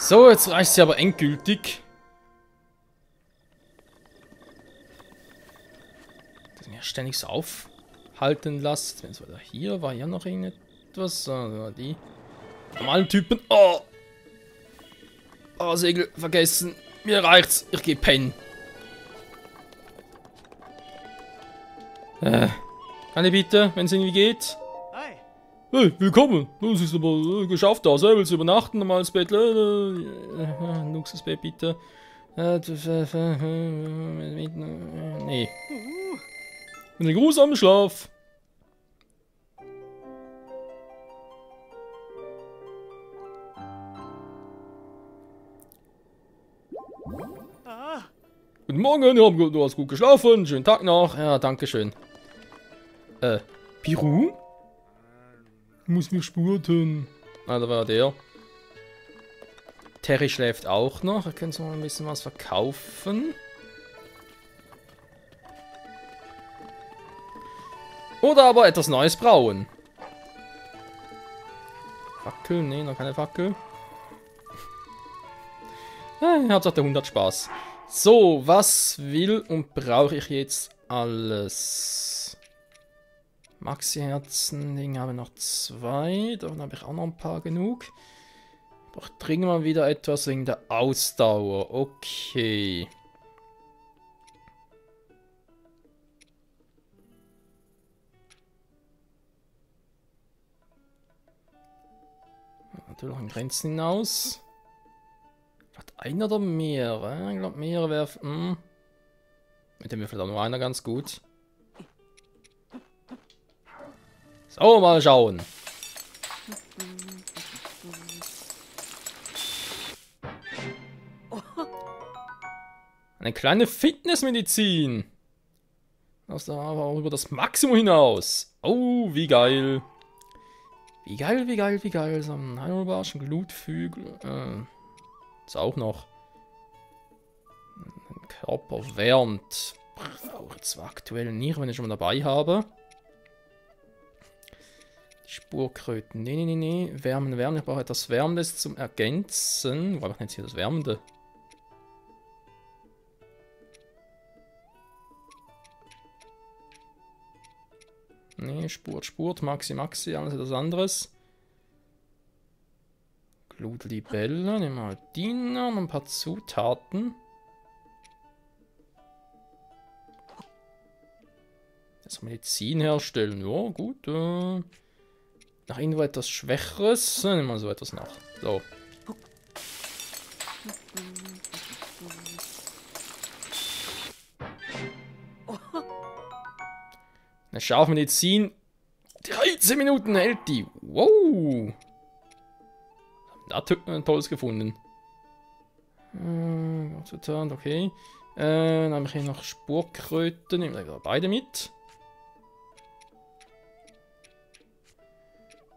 So, jetzt reicht sie aber endgültig. Das mir ständig so aufhalten lassen. Wenn es wieder hier war, ja noch irgendetwas. Die normalen Typen. Oh! Oh, Segel vergessen. Mir reicht's. Ich geh pennen. Kann ich bitte, wenn es irgendwie geht? Hey, willkommen! Es ist aber geschafft da. Willst du übernachten? Normales Bett. Luxusbett bitte. Nee. Einen grusamen Schlaf. Guten Morgen, du hast gut geschlafen. Schönen Tag noch. Ja, danke schön. Piru? Muss mir spurten. Ah, da war der. Terry schläft auch noch. Da können wir mal ein bisschen was verkaufen. Oder aber etwas Neues brauen. Fackel? Nee, noch keine Fackel. Hauptsache der Hund hat Spaß. So, was will und brauche ich jetzt alles? Maxi-Herzen, Ding habe ich noch 2. Davon habe ich auch noch ein paar genug. Ich brauche dringend mal wieder etwas wegen der Ausdauer. Okay. Natürlich an Grenzen hinaus. Vielleicht einer oder mehrere? Ich glaube, mehrere wäre. Mit dem Würfel auch nur einer ganz gut. So, mal schauen. Eine kleine Fitnessmedizin. Das da aber auch über das Maximum hinaus. Oh, wie geil. Wie geil, wie geil, wie geil. So ein Heilbarschen Glutflügel. Ist auch noch. Ein Körper wärmt. Brauche ich zwar aktuell nicht, wenn ich schon mal dabei habe. Spurkröten. Nee. Wärmen. Ich brauche etwas Wärmendes zum Ergänzen. Wo habe ich denn jetzt hier das Wärmende? Nee, Spurt. Maxi. Alles etwas anderes. Glutlibelle. Nehmen wir mal die noch. Ein paar Zutaten. Jetzt Medizin herstellen. Ja, gut. Nach irgendwo etwas Schwächeres. Nehmen wir so etwas nach. So. Eine scharfe Medizin. 13 Minuten hält die. Wow. Da hat ein tolles gefunden. Okay. Dann habe ich hier noch Spurkröten. Nehmen wir beide mit.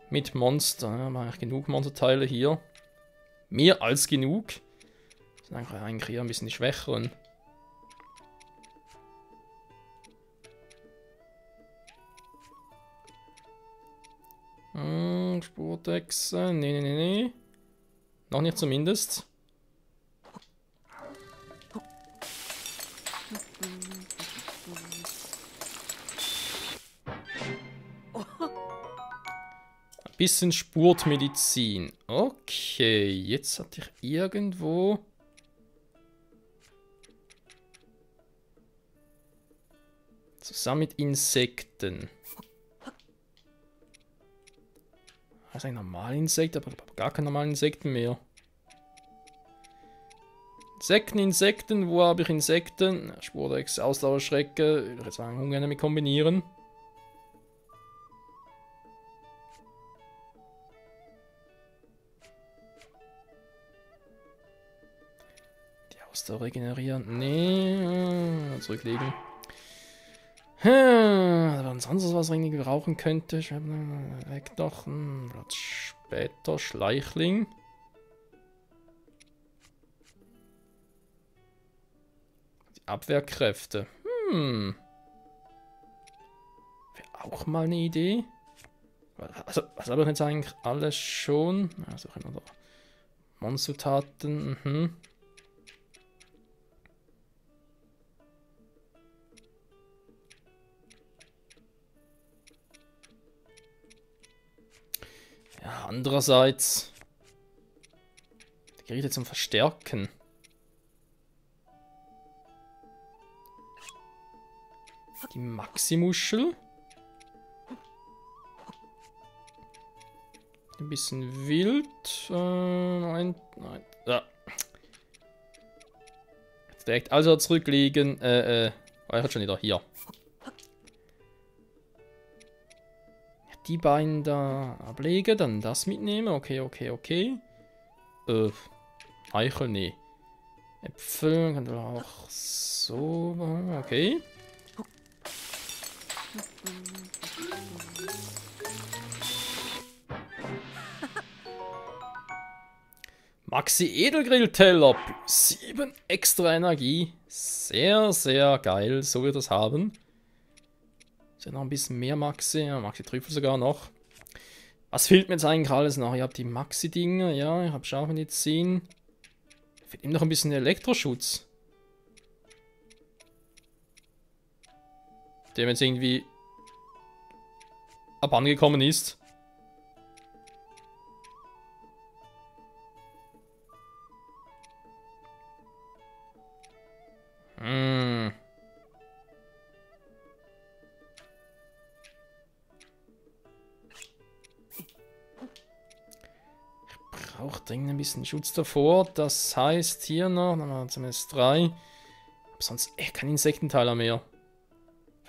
Mit Monster. Ja, mache ich genug Monsterteile hier. Mehr als genug. Das sind eigentlich hier ein bisschen die Schwächeren. Spurtechse. Nee. Noch nicht zumindest. Ein bisschen Spurtmedizin. Okay, jetzt hatte ich irgendwo... Zusammen mit Insekten. Das ist ein normales Insekt, aber ich habe gar keine normalen Insekten mehr. Insekten, wo habe ich Insekten? Spurdex, Ausdauerschrecke, ich würde sagen, ungern damit kombinieren. Die Ausdauer regenerieren, nee, zurücklegen. Aber sonst was irgendwie brauchen könnte. Weg doch. Später Schleichling. Die Abwehrkräfte. Wäre auch mal eine Idee. Also, was habe ich jetzt eigentlich alles schon? Also, Monzutaten, mhm. Ja, andererseits... Die Geräte zum Verstärken. Die Maximuschel. Ein bisschen wild. Nein. Ja. Direkt also zurücklegen. Hat schon wieder hier. Die beiden da ablegen, dann das mitnehmen. Okay. Eichel, nee. Äpfel, kann man auch so machen. Okay. Maxi Edelgrillteller plus 7 extra Energie. Sehr, sehr geil. So wird das haben. Ist ja noch ein bisschen mehr Maxi. Ja, Maxi Trüffel sogar noch. Was fehlt mir jetzt eigentlich alles noch? Ich habe die Maxi-Dinger. Ja, ich habe Scharfmedizin. Fehlt ihm noch ein bisschen Elektroschutz. Der jetzt irgendwie abangekommen ist. Ich brauche dringend ein bisschen Schutz davor. Das heißt hier noch zumindest 3. Aber sonst echt kein Insektenteiler mehr.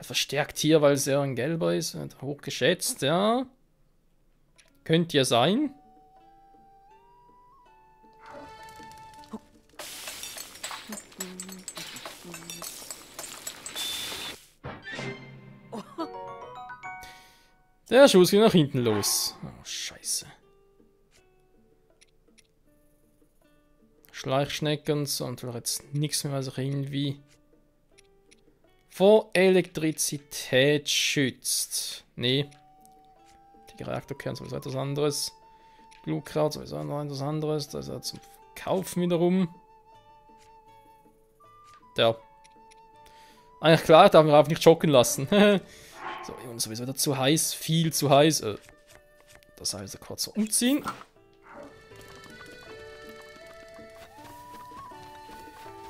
Verstärkt hier, weil es ja ein gelber ist. Hoch geschätzt, ja. Könnte ja sein. Der Schuss geht nach hinten los. Oh, scheiße. Schleichschnecken und jetzt nichts mehr, was sich irgendwie vor Elektrizität schützt. Nee. Die Reaktorkern sowieso etwas anderes. Glutkraut sowieso noch etwas anderes. Das ist ja zum Kaufen wiederum. Der. Eigentlich klar, darf man auch nicht schocken lassen. So, und sowieso wieder zu heiß. Viel zu heiß. Das heißt, kurz so umziehen.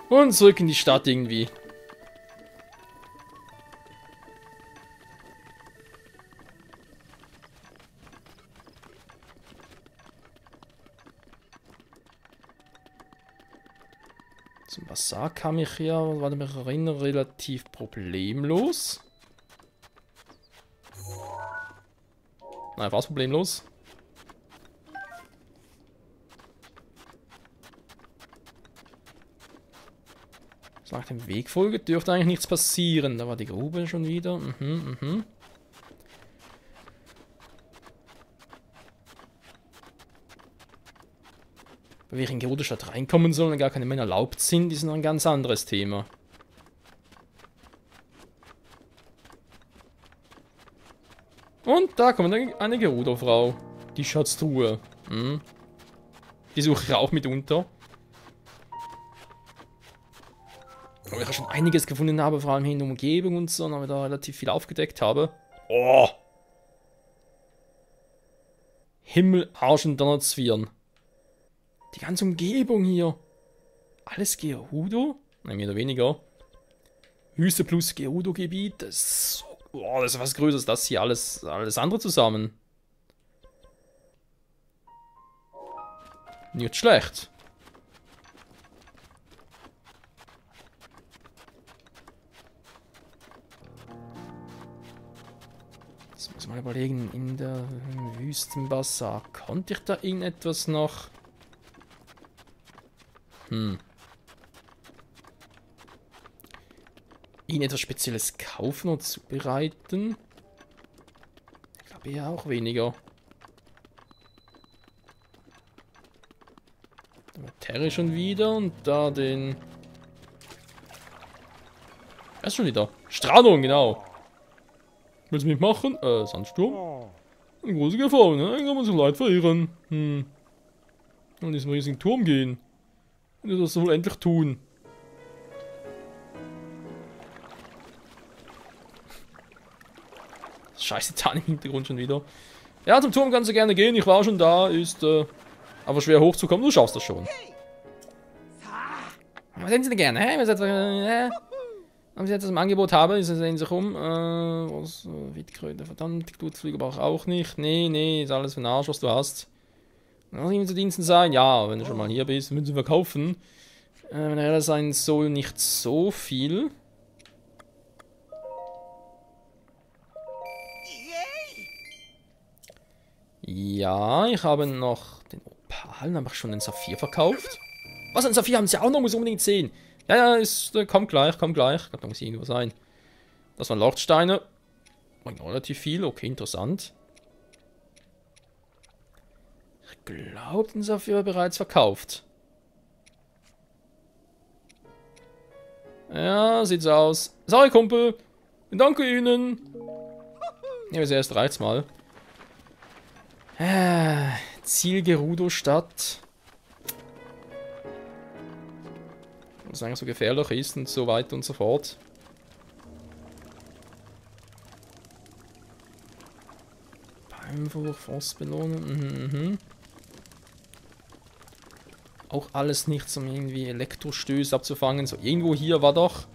Und zurück in die Stadt irgendwie. Zum Bazar kam ich ja, war ich mich erinnere, relativ problemlos. Nein, war es problemlos. So, nach dem Weg folge dürfte eigentlich nichts passieren. Da war die Grube schon wieder. Weil wir in Gerudo-Stadt reinkommen sollen und gar keine Männer erlaubt sind, ist noch ein ganz anderes Thema. Und da kommt eine Gerudo-Frau. Die Schatztruhe. Die suche ich auch mitunter. Weil ich schon einiges gefunden habe, vor allem hier in der Umgebung und so, und da relativ viel aufgedeckt habe. Oh! Himmel, Arsch und Donnerzwirn. Die ganze Umgebung hier. Alles Gerudo? Nein, mehr oder weniger. Wüste plus Gerudo-Gebiet. Das ist so, oh, das ist was Größeres, das hier alles andere zusammen. Nicht schlecht. Jetzt muss ich mal überlegen, in der Wüstenbazar, konnte ich da irgendetwas noch? Ihnen etwas Spezielles kaufen und zubereiten? Ich glaube eher auch weniger. Da war Terry schon wieder und da den... Er ist schon wieder. Strahlung, genau. Willst du mitmachen? Sandsturm? Eine große Gefahr, ne? Kann man sich leid verirren. Und in diesen riesigen Turm gehen. Und das wohl endlich tun. Scheiße, Tarn im Hintergrund schon wieder. Ja, zum Turm kannst du gerne gehen. Ich war schon da. Ist aber schwer hochzukommen. Du schaffst das schon. Was hätten Sie denn gerne? Hä? Wenn Sie jetzt das Angebot haben, sehen Sie sich um. Was? Witkröte, verdammt. Glutflüge aber auch nicht. Nee, ist alles für den Arsch, was du hast. Lass ihm zu Diensten sein. Ja, wenn du schon mal hier bist, müssen Sie verkaufen. Wenn er sein soll, nicht so viel. Ja, ich habe noch den Opal, habe ich schon den Saphir verkauft. Was, ein Saphir haben Sie auch noch, muss unbedingt sehen. Ja, ist, kommt gleich. Ich glaube, da muss irgendwo sein. Das waren Leuchtsteine. Bringt relativ viel, okay, interessant. Ich glaube, den Saphir bereits verkauft. Ja, sieht so aus. Sorry, Kumpel. Danke Ihnen. Ja, zuerst reicht's mal. Ziel Gerudo-Stadt. Was eigentlich so gefährlich ist und so weiter und so fort. Beimwurf, Frostbelohnung. Auch alles nichts, um irgendwie Elektrostöße abzufangen. So, irgendwo hier war doch.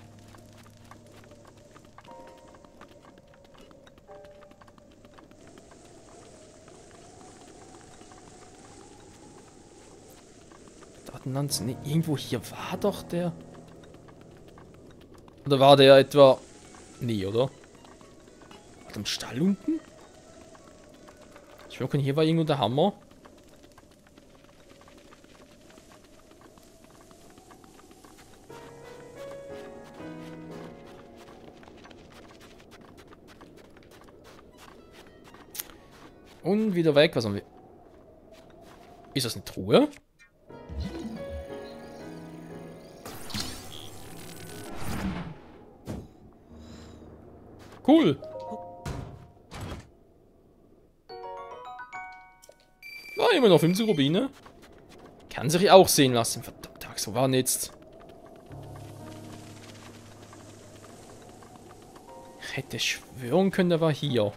Datenland, nee, irgendwo hier war doch der. Oder war der etwa. Nee, oder? Am Stall unten? Ich glaube, hier war irgendwo der Hammer. Und wieder weg. Was haben wir? Ist das eine Truhe? Cool. War immer noch 50 Rubine. Kann sich auch sehen lassen. Verdammt, so waren jetzt. Ich hätte schwören können, der war hier.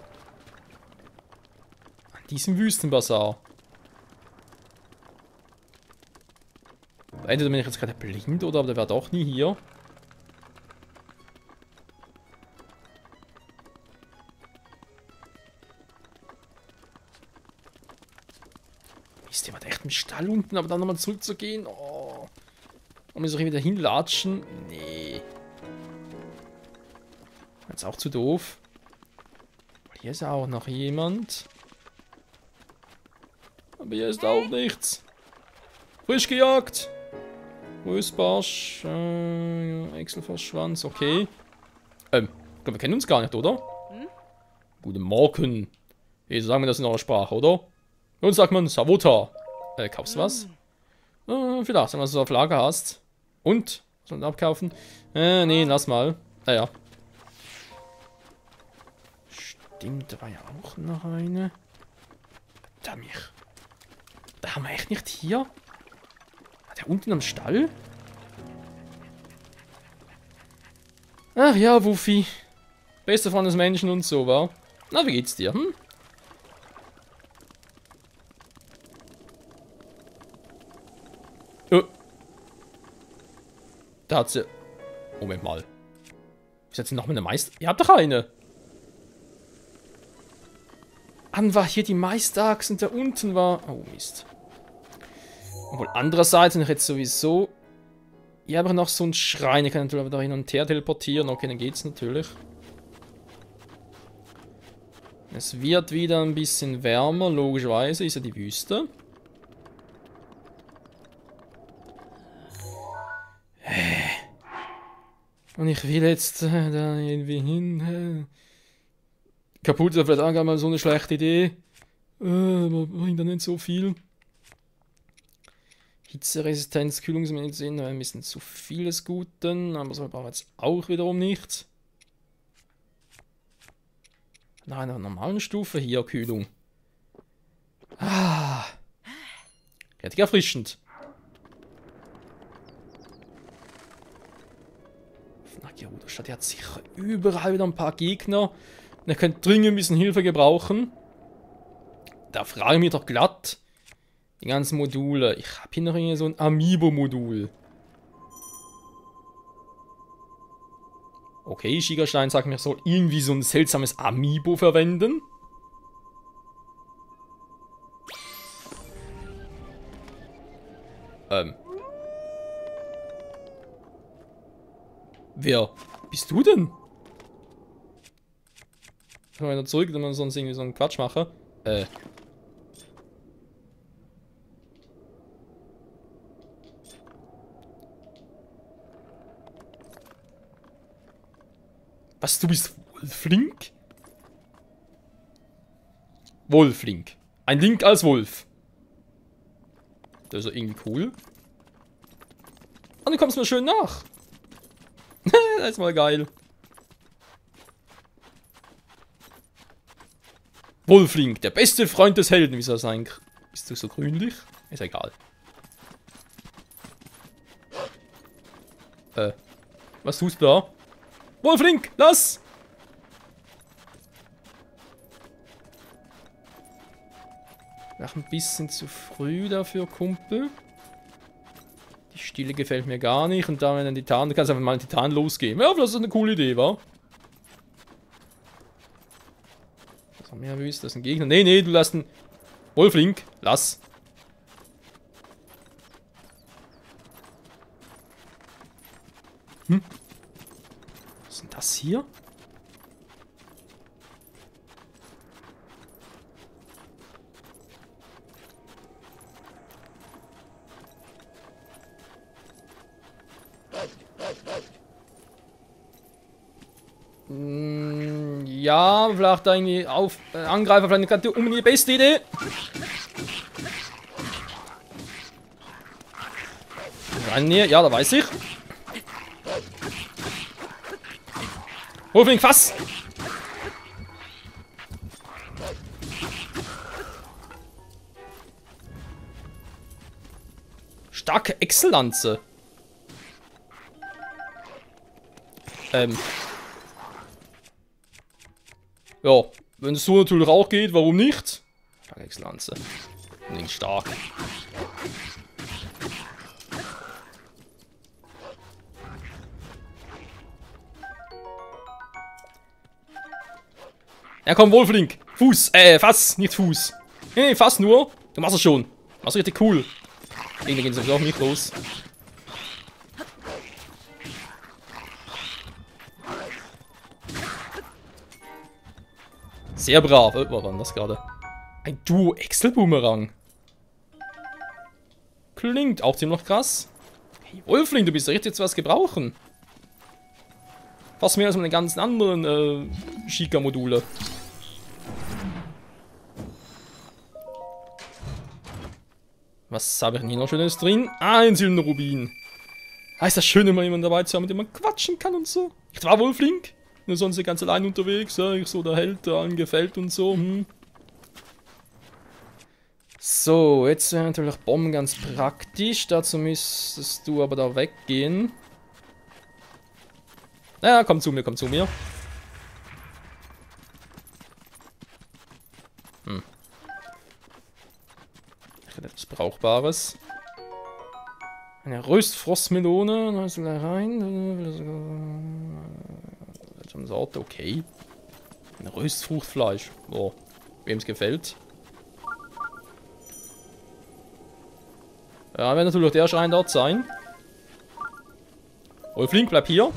Diesem Wüstenbazar. Entweder bin ich jetzt gerade blind oder aber der war doch nie hier. Mist, der war echt im Stall unten, aber dann nochmal zurückzugehen. Oh. Und muss ich wieder hinlatschen. Nee. Jetzt auch zu doof. Hier ist auch noch jemand. Aber hier ist auch nichts. Frisch gejagt. Rösbarsch. Echselverschwanz. Okay. Ich glaube, wir kennen uns gar nicht, oder? Guten Morgen. Wie sagen wir das in eurer Sprache, oder? Bei uns sagt man Savota. Kaufst du was? Vielleicht, wenn du es auf Lager hast. Und? Sollen wir abkaufen? Nee, lass mal. Naja. Stimmt, da war ja auch noch eine. Verdammt mich. Da haben wir echt nicht hier? War der unten am Stall? Ach ja, Wuffi. Bester Freund des Menschen und so, war. Na, wie geht's dir, hm? Da hat sie... Moment mal. Ist jetzt noch mal eine Meister... Ihr habt doch eine. An war hier die Meisterachse und da unten war... Oh, Mist. Obwohl, andererseits, wenn ich jetzt sowieso... Ich habe noch so einen Schrein. Ich kann natürlich aber da hin und her teleportieren. Okay, dann geht's natürlich. Es wird wieder ein bisschen wärmer. Logischerweise ist ja die Wüste. Und ich will jetzt da irgendwie hin. Kaputt ist vielleicht auch gar mal so eine schlechte Idee. Aber bringt dann nicht so viel. Hitzeresistenz, Kühlungsmedizin, ein bisschen zu vieles Guten, aber so braucht jetzt auch wiederum nichts. Nach einer normalen Stufe hier, Kühlung. Ah. Richtig erfrischend. Auf Naggerudo-Stadt, der hat sicher überall wieder ein paar Gegner. Und er könnte dringend ein bisschen Hilfe gebrauchen. Da frage ich mich doch glatt. Die ganzen Module. Ich habe hier noch irgendwie so ein Amiibo-Modul. Okay, Gigastein sagt mir, ich soll irgendwie so ein seltsames Amiibo verwenden. Wer bist du denn? Ich mal wieder zurück, wenn man sonst irgendwie so einen Quatsch mache. Was, du bist Wolflink? Wolflink. Ein Link als Wolf. Das ist ja irgendwie cool. Und du kommst mir schön nach. Das ist mal geil. Wolflink, der beste Freund des Helden. Wie soll das sein? Bist du so grünlich? Ist egal. Was tust du da? Wolflink, lass! Ach, ein bisschen zu früh dafür, Kumpel. Die Stille gefällt mir gar nicht. Und da, wenn ein Titan, du kannst einfach mal einen Titan losgehen. Ja, das ist eine coole Idee, wa? Was haben wir erwischt? Das ist ein Gegner. Nee, nee, du lässt einen. Wolflink, lass. Was ist denn das hier? Ja, vielleicht irgendwie auf Angreifer, vielleicht gerade um die beste Idee. Ja, da weiß ich. Wolflink, fass! Starke Exzellanze. Ja, wenn es so natürlich auch geht, warum nicht? Starke Exzellanze. Nicht stark. Ja, komm, Wolflink. Fuß, Fass, nicht Fuß. Nee, Fass nur. Du machst es schon. Machst richtig cool. Gegner gehen sowieso auf mich los. Sehr brav. Was war denn das gerade? Ein Duo-Excel-Boomerang. Klingt auch ziemlich krass. Hey, Wolflink, du bist richtig jetzt was gebrauchen. Fast mehr als meine ganzen anderen Chica-Module. Was habe ich denn hier noch Schönes drin? Ah, ein silberner Rubin. Ah, ist das schön, immer jemanden dabei zu haben, mit dem man quatschen kann und so. Ich war Wolflink. Nur sonst ganz allein unterwegs. Ja, ich so der Held, der allen gefällt und so. So, jetzt wäre natürlich Bomben ganz praktisch. Dazu müsstest du aber da weggehen. Ja, komm zu mir, komm zu mir. Ich hätte etwas Brauchbares. Eine Röstfrostmelone. Da ist gleich rein. Sorte, okay. Ein Röstfruchtfleisch. Oh, wem es gefällt. Ja, wird natürlich auch der Schrein dort sein. Wolflink, bleib hier.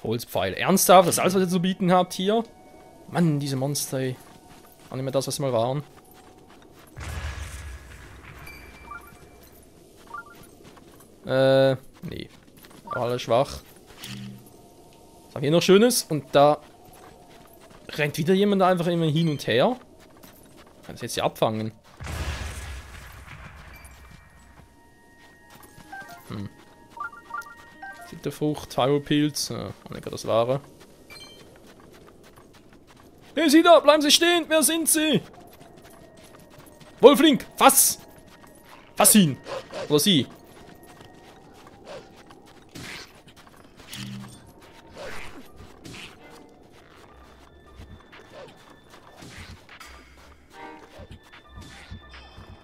Holzpfeil. Ernsthaft? Das ist alles, was ihr zu bieten habt hier? Mann, diese Monster, ey. War nicht mehr das, was sie mal waren. Nee. Alle schwach. Was haben wir hier noch Schönes? Und da rennt wieder jemand einfach immer hin und her. Kann das jetzt hier abfangen? Zitterfrucht, Firepilz. Nicht das Wahre. Hey, Sie da! Bleiben Sie stehen! Wer sind Sie? Wolfling, fass! Fass ihn! Oder sie.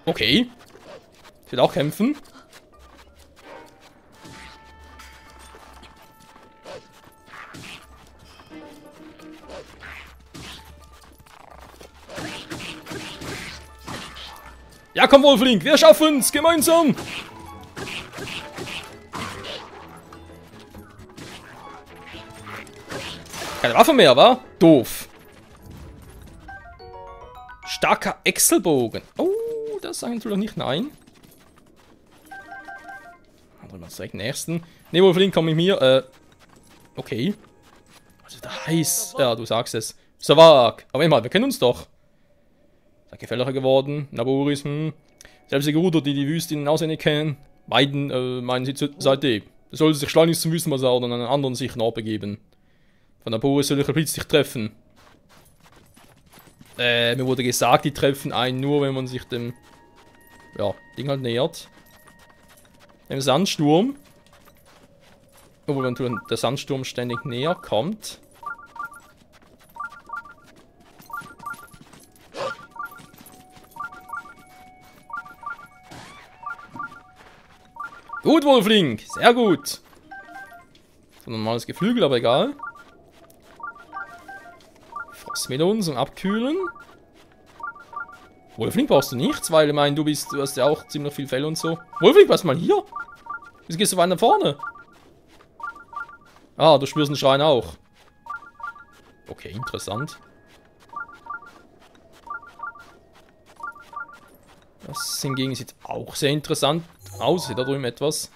Okay. Ich will auch kämpfen. Ja, komm, Wolfling, wir schaffen's gemeinsam. Keine Waffe mehr, wa? Doof. Starker Exelbogen. Oh, das sagen wir doch nicht nein. Dann mal direkt den nächsten. Ne, Wolfling, komm mit mir. Okay. Was ist da heiß? Ja, du sagst es. Savak. Aber immer, wir kennen uns doch. Ist gefährlicher geworden. Naboris, Selbst Gerudo, die die Wüste auswendig kennen, meinen sie seitdem. Es sollte sich schleunigst zum Wüstenbasar oder an einen anderen sicheren Ort begeben. Von Naboris soll ich plötzlich treffen. Mir wurde gesagt, die treffen einen nur, wenn man sich dem Ding halt nähert. Dem Sandsturm. Obwohl, wenn der Sandsturm ständig näher kommt. Gut, Wolfling, sehr gut. So ein normales Geflügel, aber egal. Frostmelon zum Abkühlen. Wolfling brauchst du nichts, weil ich meine, du hast ja auch ziemlich viel Fell und so. Wolfling, was mal hier? Wieso gehst du weiter nach vorne? Ah, du spürst den Schrein auch. Okay, interessant. Das hingegen sieht auch sehr interessant aus. Sieht da drüben etwas.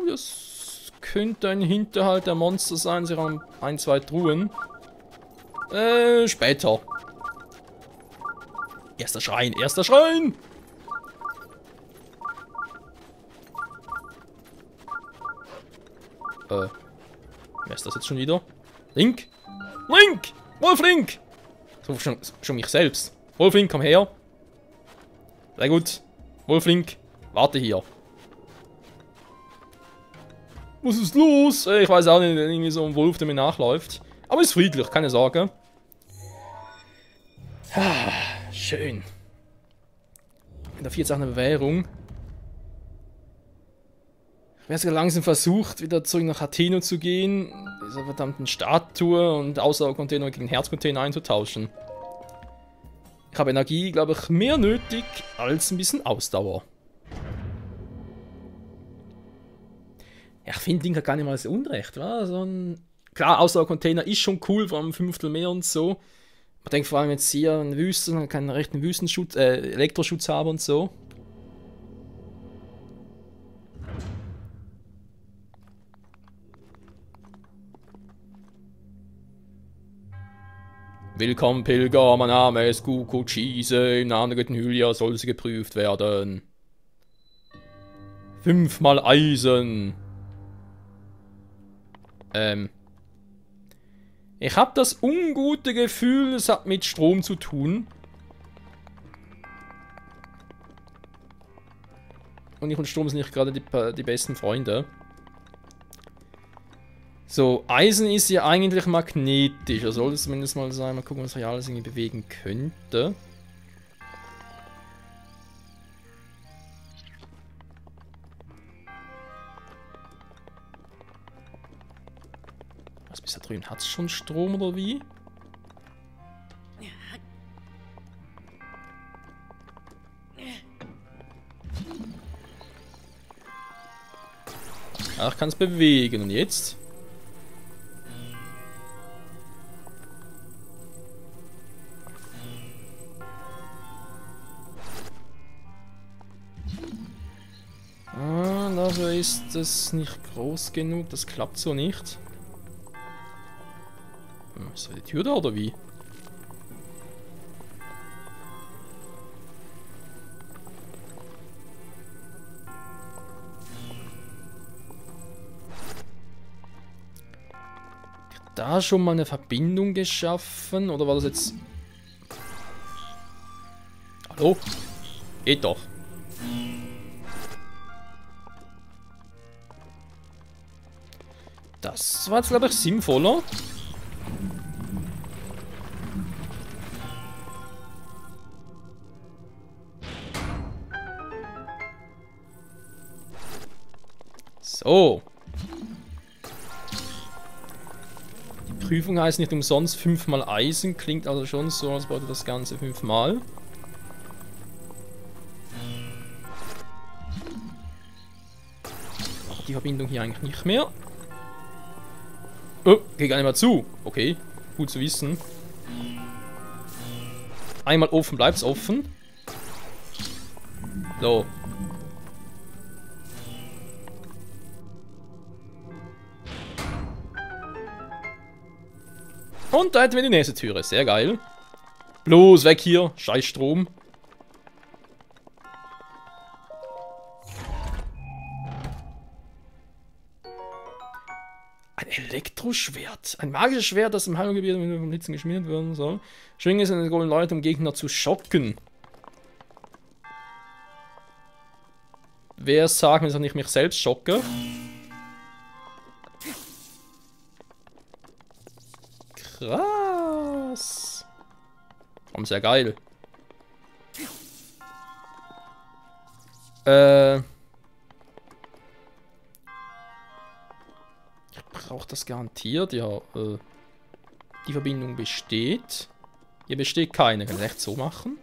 Das könnte ein Hinterhalt der Monster sein. Sie haben ein, zwei Truhen. Später. Erster Schrein, erster Schrein! Wer ist das jetzt schon wieder? Link! Link! Wolfling! So, schon mich selbst. Wolfling, komm her. Sehr gut. Wolfling, warte hier. Was ist los? Ich weiß auch nicht, irgendwie so ein Wolf, der mir nachläuft. Aber ist friedlich, keine Sorge. Ah, schön. Da 4 Sachen eine Bewährung. Ich werde sogar langsam versucht, wieder zurück nach Atheno zu gehen, dieser verdammten Statue und Ausdauercontainer gegen Herzcontainer einzutauschen. Ich habe Energie, glaube ich, mehr nötig als ein bisschen Ausdauer. Ja, ich finde Link hat gar nicht mal so unrecht, wa? So ein klar, Ausdauercontainer ist schon cool, vor allem 1 Fünftel mehr und so. Ich denke vor allem jetzt hier in Wüsten, keinen rechten Wüstenschutz, Elektroschutz haben und so. Willkommen Pilger, mein Name ist Guko Chise, im Namen der Göttin Hylia soll sie geprüft werden. 5-mal Eisen. Ich habe das ungute Gefühl, es hat mit Strom zu tun. Und ich und Strom sind nicht gerade die besten Freunde. So, Eisen ist ja eigentlich magnetisch. Er soll es zumindest mal sein. Mal gucken, was ich alles irgendwie bewegen könnte. Was, bis da drüben hat es schon Strom oder wie? Ach, ich kann es bewegen. Und jetzt? Dafür ist es nicht groß genug. Das klappt so nicht. Ist da die Tür da oder wie? da schon mal eine Verbindung geschaffen? Oder war das jetzt... Hallo? Geht doch. Das war jetzt, glaube ich, sinnvoller. So. Die Prüfung heißt nicht umsonst 5-mal Eisen. Klingt also schon so, als wollte das Ganze 5-mal. Die Verbindung hier eigentlich nicht mehr. Oh, geht gar nicht mehr zu. Okay, gut zu wissen. Einmal offen, bleibt's offen. So. Und da hätten wir die nächste Türe. Sehr geil. Bloß weg hier. Scheiß Strom. Ein Elektroschwert. Ein magisches Schwert, das im Heimatgebiet vom Blitzen geschmiedet werden soll. Schwingen es in den goldenen Leute, um Gegner zu schocken. Wer sagt mir, dass ich mich selbst schocke? Krass. Warum sehr geil. Ich brauche das garantiert. Ja, die Verbindung besteht. Hier besteht keine. Kann ich echt so machen?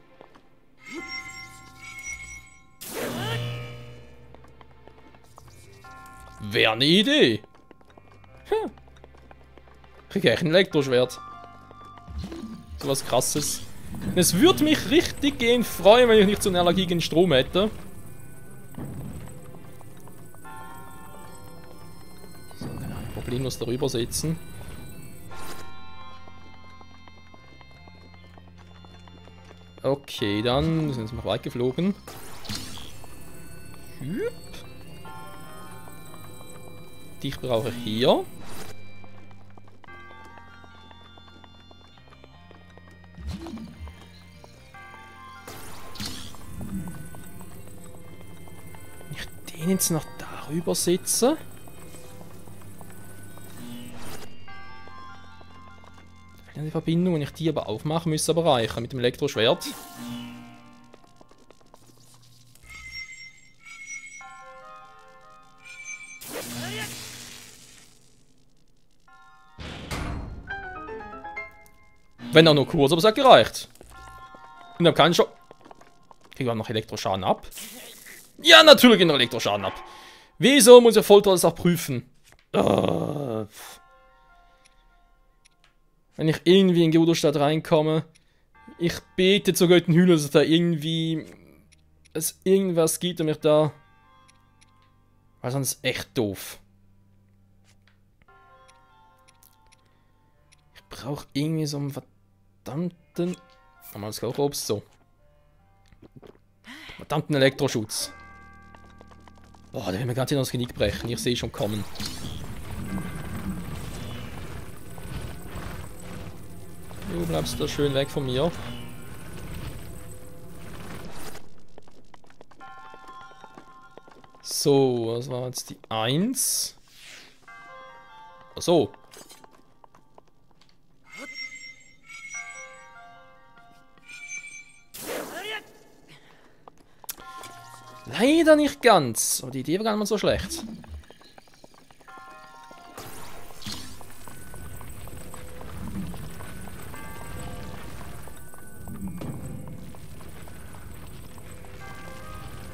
Wäre eine Idee. Hm. Krieg ich ein Elektroschwert. So was Krasses. Es würde mich richtig gehen freuen, wenn ich nicht so eine Allergie gegen Strom hätte. So, keine problemlos darüber sitzen. Okay, dann sind wir noch weit geflogen. Dich brauche ich hier. Ich den jetzt noch darüber sitze. Die Verbindung, wenn ich die aber aufmache, müsste aber reichen mit dem Elektroschwert. Wenn auch nur kurz, aber es hat gereicht. Und hab keinen Schock. Kriegen wir noch Elektroschaden ab? Ja, natürlich noch Elektroschaden ab. Wieso muss ich Folter das auch prüfen? Wenn ich irgendwie in Geodostadt reinkomme. Ich bete zur Göttenhülle, dass es da irgendwie... es irgendwas gibt, um mich da... weil sonst echt doof. Ich brauche irgendwie so einen verdammten... Nochmal das Kochobst, so. Verdammten Elektroschutz. Boah, der will mir ganz hier noch das Genick brechen. Ich sehe schon kommen. Du bleibst da schön weg von mir. So, was war jetzt die 1? Ach so. Leider nicht ganz. Aber die Idee war gar nicht mal so schlecht.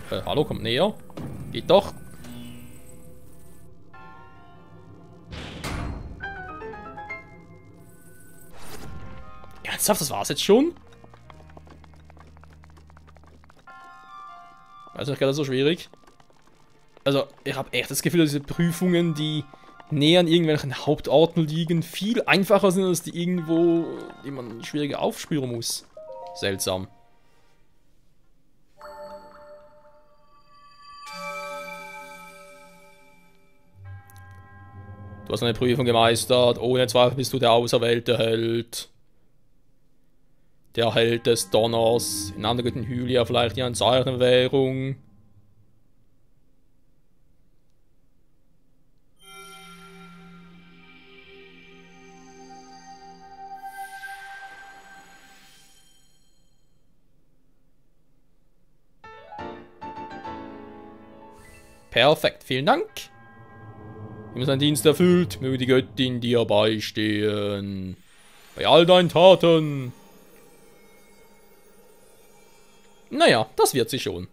Hallo, kommt näher. Geht doch. Ernsthaft, das war's jetzt schon? Also nicht gerade so schwierig. Also, ich habe echt das Gefühl, dass diese Prüfungen, die näher an irgendwelchen Hauptorten liegen, viel einfacher sind, als die irgendwo, die man schwieriger aufspüren muss. Seltsam. Du hast eine Prüfung gemeistert. Ohne Zweifel bist du der auserwählte Held. Der Held des Donners. In anderen Hylia vielleicht eine Zeichenwährung. Perfekt, vielen Dank. Wir haben seinen Dienst erfüllt, möge die Göttin dir beistehen. Bei all deinen Taten. Naja, das wird sie schon.